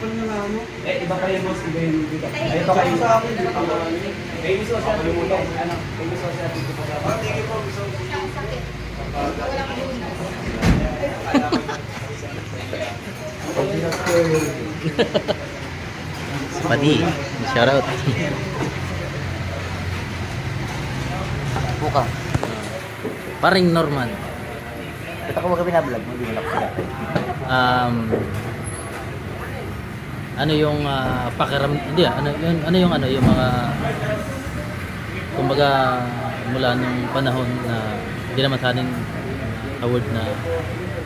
iba kayo boss, iba yung dito. Ay, ito kayo sa akin. May miso siya dito po. Ano? May miso siya dito po. Tingin po, miso. Pati, shoutout. Buka. Paring Norman. Ito ko mga binablog, hindi mo sila. Ano yung pakiram hindi ano yung mga kumbaga mula nung panahon na hindi naman sa atin award na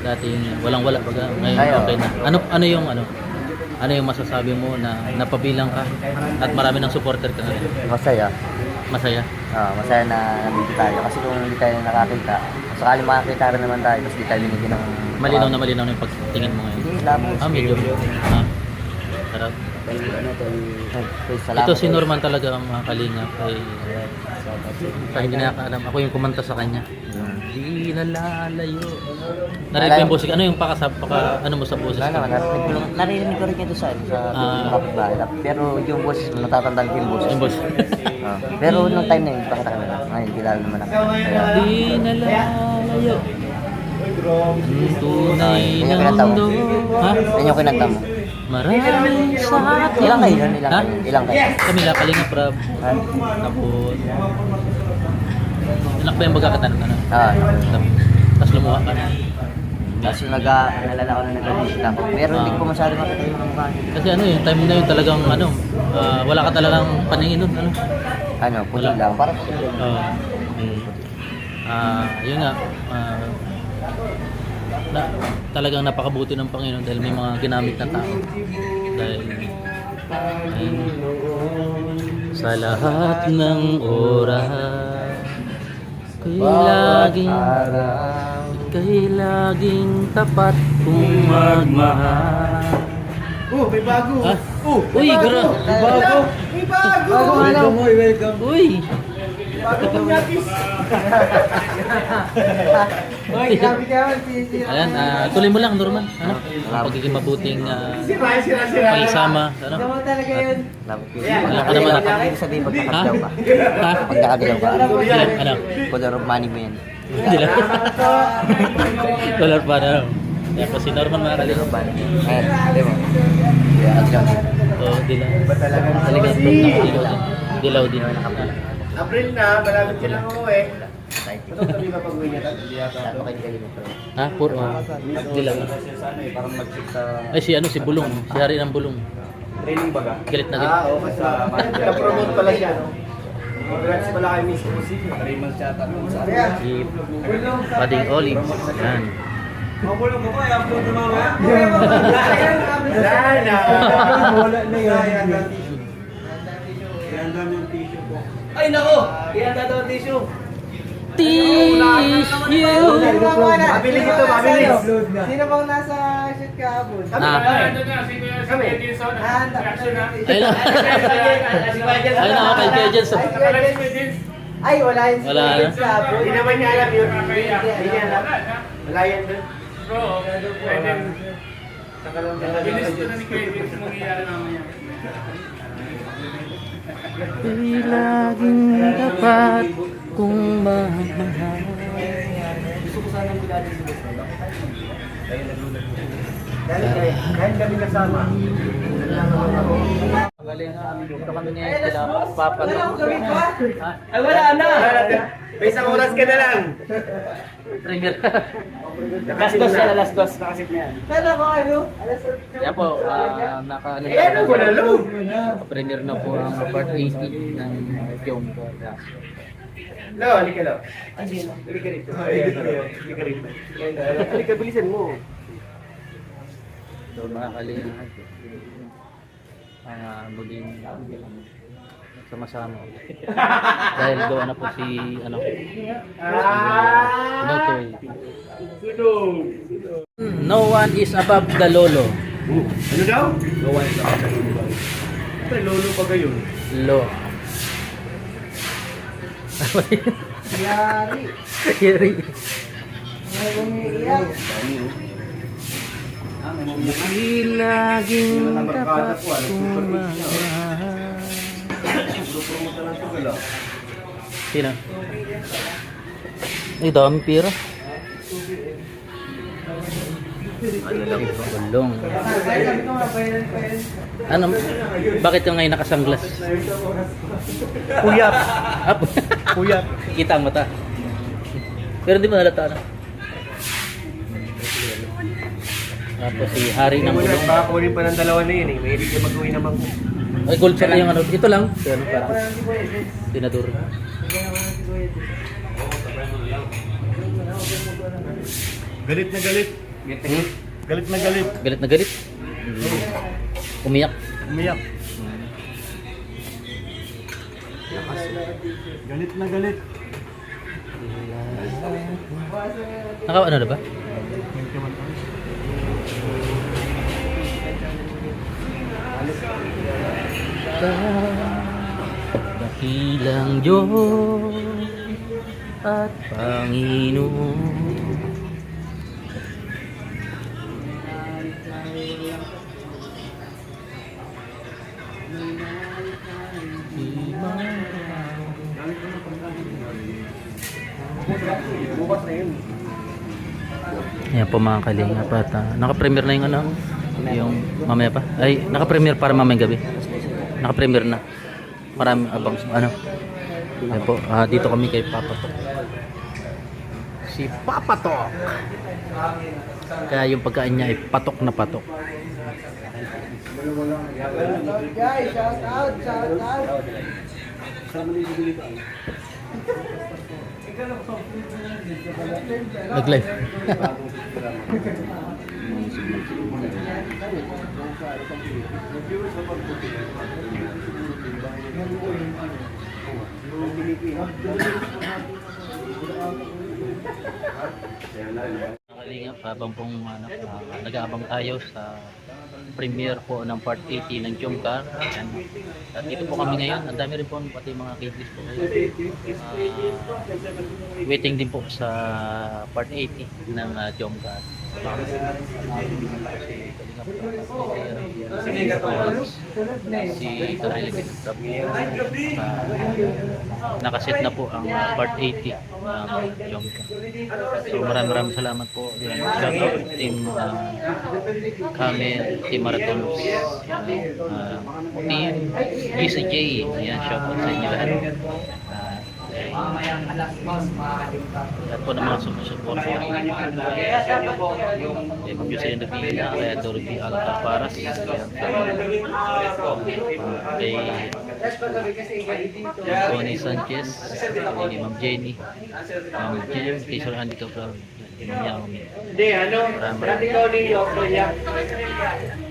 dating walang-wala baga ngayon okay na. Ano yung masasabi mo na napabilang ka at marami ng supporter ka ngayon? Masaya. Masaya? Masaya na nandito tayo. Kasi kung hindi tayo nakakita, sakali makakita rin naman tayo, tapos di tayo binigyan ng... Malinaw na yung pagtingin mo ngayon? Hindi, labos. Medyo. Sarap. Salamat. Ito si Norman talaga mga kalingap ay hindi nakakaalam. Ako yung kumanta sa kanya. Di nalalayo. Narinig ko yung boses. Ano yung ano mo sa boses? Wala naman, narinig ko rin ito sa kapitbahay. Pero yung boses mo, natatandaan ko yung boses. Yung boses. Pero nung time na yun, bakit ako na? Ngayon, kilala naman ako. Di nalalayo. Ang tunay ng mundo. Ha? Yan yung kinanta mo. Maraming sa atin. Ilang kayo nun? Ha? Ilang kayo? Kami lang, Kalingap Rab. Tapos, anak ba yung magkakatan? Tapos lumuha ka na. Tapos yung nalala ko na nag-audition ako. Pero hindi ko masyado makita yung mga mukha. Kasi yung time na yun talagang wala ka talagang paningin nun. Puti lang. Parang puti lang. Yun nga. Talagang napakabuti ng Panginoon dahil may mga ginamit na tao. Dahil sa lahat ng oras Ika'y laging tapat kung magmahal. May bago. Ha? Uy, gara. May bago. May bago. Welcome, welcome. Uy. Bago po nyakis. Oy, grabe ka man. Ayan, tuloy mo lang, Norman. Pagiging mabuting paisama. Gawa talaga yun. Alam ka naman ako. Hindi sabihin pag nakadilaw ka. Ha? Pag nakadilaw ka. Ano? Color of money mo yan. Hindi lang. Dollar pa na. Yan po si Norman mga Color of kalingap. money. Ayan, di mo. Yeah, at lang. Oo, dilaw. Talagang dilaw din. April na, malapit ka lang umuwi. Exciting. Ano sabi ka pag-uwi niya? Saan mo kayo galing mo? Ha? Puro. Dilaw. Parang mag-check sa Ay si Bulong. Si Hari ng Bulong. training baga. Galit na galit. Okay sa na-promote pala siya, no? Congrats pala kay Miss Music. 3 months yata kung saan. Si Pading Olive. Yan. Mabulong ko ba? I-upload na mamaya? Wala na! Wala na yun. Iandam yung tissue po. Ay nako! Iandam daw ang tissue. Tissue. Mabilis ito, mabilis. Sino bang nasa shoot kahapon? Kami. Ayun na. Ayun na ako kay Kejens. Ay, wala yun si Wala na. Kevin kahapon. Hindi naman niya alam yun. Hindi niya alam. Wala yan dun. Ika'y laging dapat kung magmahal. Gusto ko sanang kilala si Boss. Kayo nagulat. Dahil kami kasama. Galing nga kami dito kami niya sila papa. Ay wala na! May isang oras ka na lang. Premier. Last dos yan, last dos. Nakasip na yan. Kala ko ano? Kaya po, naka Ano ko na lo? Premier na po ang part 80 ng film ko. Lo, halika lo. Halika rito. Halika rito. Halika, bilisan mo. So mga kalingap, muling sama-sama. Dahil gawa na po si Notoy. No one is above the lolo. Ano daw? Gawa sa lolo. Ito, lolo pa gayon. Lo. Yari. Yeri. May umiiyak. Di laging dapat kumahal. Sino? Ay, dami pira. Ano lang ito? Gulong. Ano? Bakit ka ngayon nakasanglas? Puyat! Up. Puyat! Kita ang mata. Pero di mo halata na. Tapos si Hari ng Gulong. Kunin pa ng dalawa na yun eh. Mahilig ka mag-uwi naman ko. Ay, gold check na yung ano. Ito lang. Ano, parang tinador. Galit na galit. Galit na galit. Galit na galit. Umiyak. Umiyak. Galit na galit. Ano na ba? Dakilang Diyos at Panginoon. Ayan po mga kalingap at naka-premiere na yung ano, yung mamaya pa. Ay, naka-premiere para mamayang gabi. Naka-premiere na. Maraming abang ano. Ayan po, dito kami kay Papa Tok. Si Papa Tok. Kaya yung pagkain niya ay patok na patok. Guys, shout out, shout out. Nag-live. Kalingap, habang pong ano, nag-aabang tayo sa premiere po ng part 80 ng Jomcar. Ayan. At dito po kami ngayon. Ang dami rin po pati mga kiddies po. Waiting din po sa part 80 ng Jomcar. Si Karelic nakaset na po ang part 80 ng Jomcar. So maraming salamat po. Shout out team Camel, team Marathon, team GCJ. Ayan, shout out sa inyo lahat. At po ng mga sumusupport po. Ma'am Jose Nabila, kaya Dorothy Alcaparas, kay Tony Sanchez, kay Ma'am Jenny, Ma'am Jem, kay Sir Andy Cabral, kay Ma'am Yao. Hindi, ano? Practical ni Yoko,